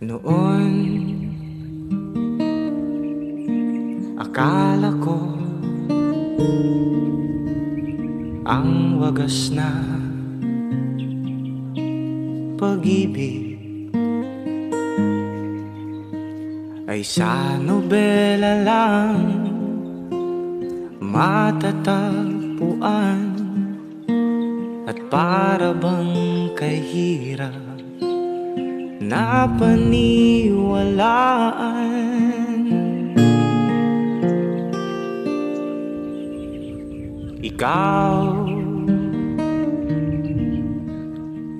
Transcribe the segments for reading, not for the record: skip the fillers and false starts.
Noon, akala ko ang wagas na pag-ibig ay sa nobela lang matatagpuan, at para bang kahirap na paniwalaan.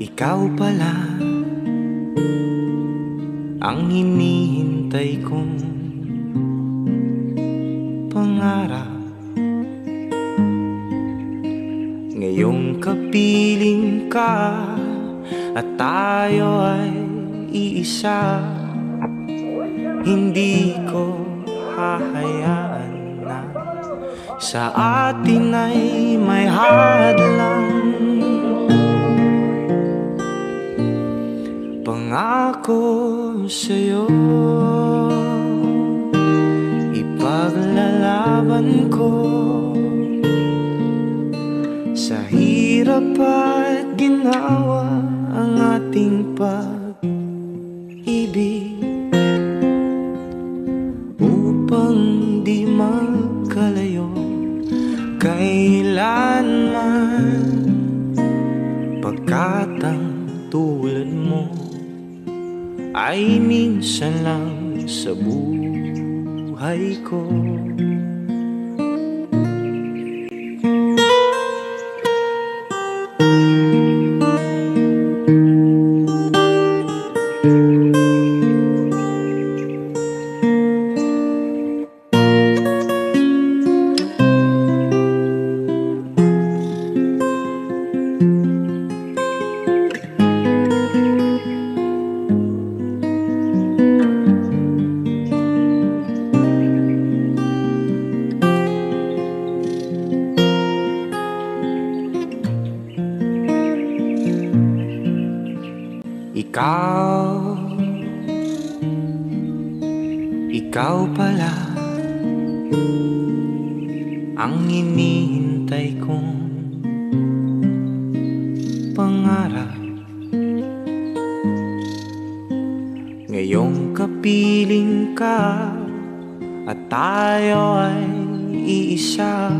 Ikaw pala ang hinihintay kong pangarap. Ngayong kapiling ka at tayo ay iisa, hindi ko hahayaan na sa atin ay may hadlang. Pangako sa'yo, ipaglalaban ko sa hirap at ginawa ang ating pag-ibig, upang di magkalayo kailanman, pagkat ang tulad mo ay minsan lang sa buhay ko. Ikaw pala ang hinihintay kong pangarap. Ngayong kapiling ka at tayo ay iisa,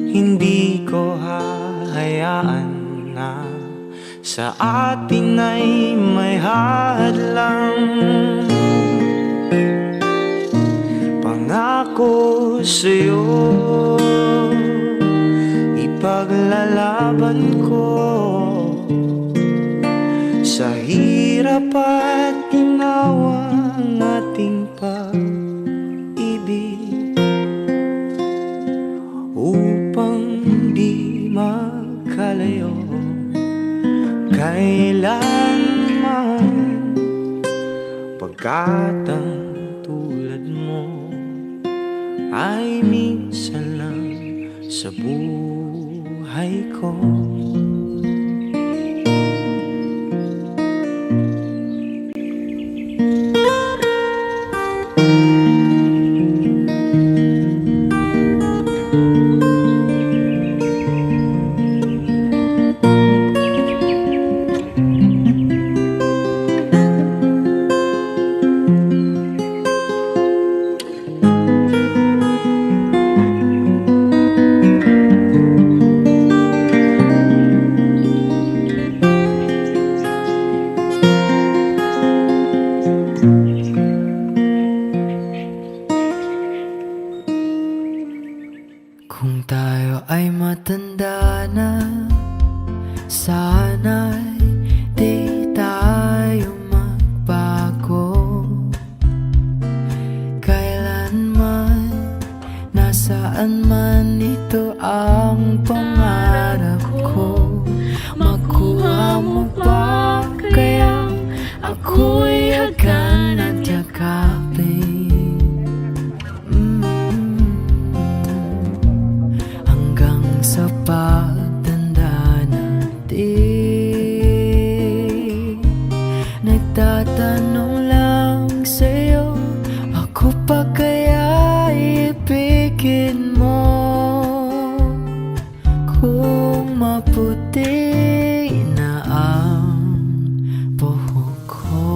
hindi ko hahayaan na sa atin ay may hadlang. Pangako sa'yo, ipaglalaban ko sa hirap at ginawa ang ating pag-ibig, upang di magkalayo kailanman, pagkat ang tulad mo ay minsan lang sa buhay ko. Kung tayo ay matanda na, sana'y di tayo magbago kailanman. saan man ito ang pangarap ko. Makuha mo ba kaya ako'y hagan at yakapin? Hanggang sa pagtanda natin, nagtatanong lang sa'yo, ako pa kaya ibigin mo? Kung maputi na ang buhok ko.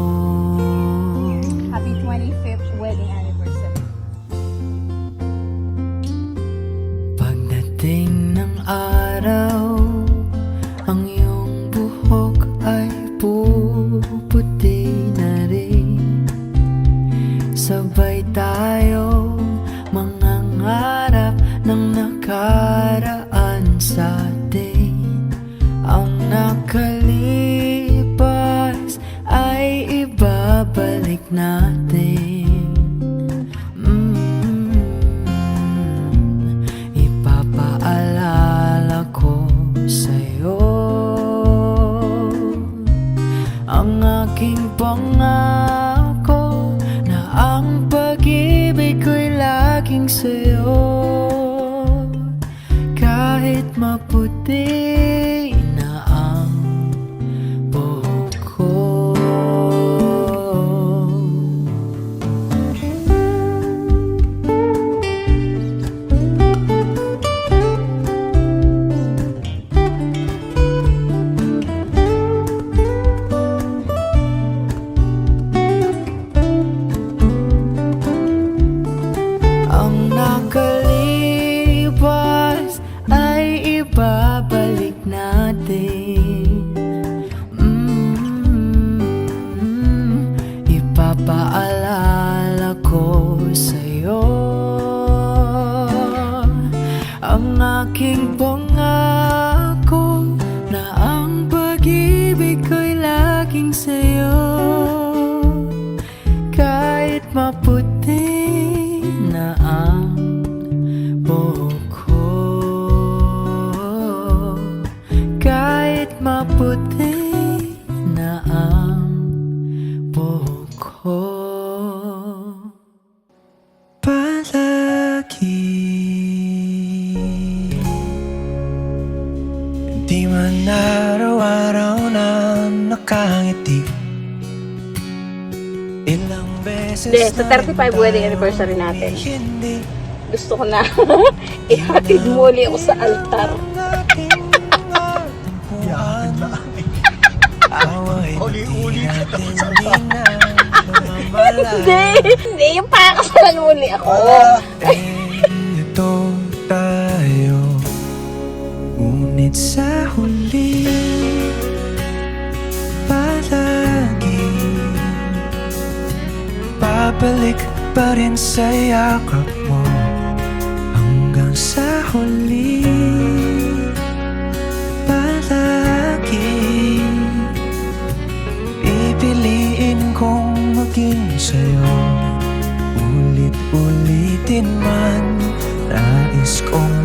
Happy 25th wedding anniversary. Pagdating ng araw, ang iyong buhok ay puputi na rin. Sabay tayo mangangarap ng nakaraan sa atin. Ang nakalipas ay ibabalik natin. Ipapaalala ko sa'yo ang aking pangako na ang pag-ibig ko'y laging sa'yo. Kahit maputi na ang buhok ko. Ang nakalipas ay ibabalik natin. Ipapaalala ko sa'yo ang aking pangako na ang pag-ibig ko'y laging sa'yo. Kahit maputi na ang buhok ko, kahit maputi na ang buhok ko. Palagi di man araw-araw na nakangiti. Ilang beses Hindi, sa 35 wedding anniversary natin. hindi Gusto ko na ihatid mo ulit ako sa altar. Uli-uli Hindi, yung pakakasalan mo ulit ako. Ito tayo, ngunit sa huli palagi babalik pa rin sa yakap mo. Hanggang sa huli palagi pipiliin kong maging sa'yo. Ulit-ulitin man, nais kong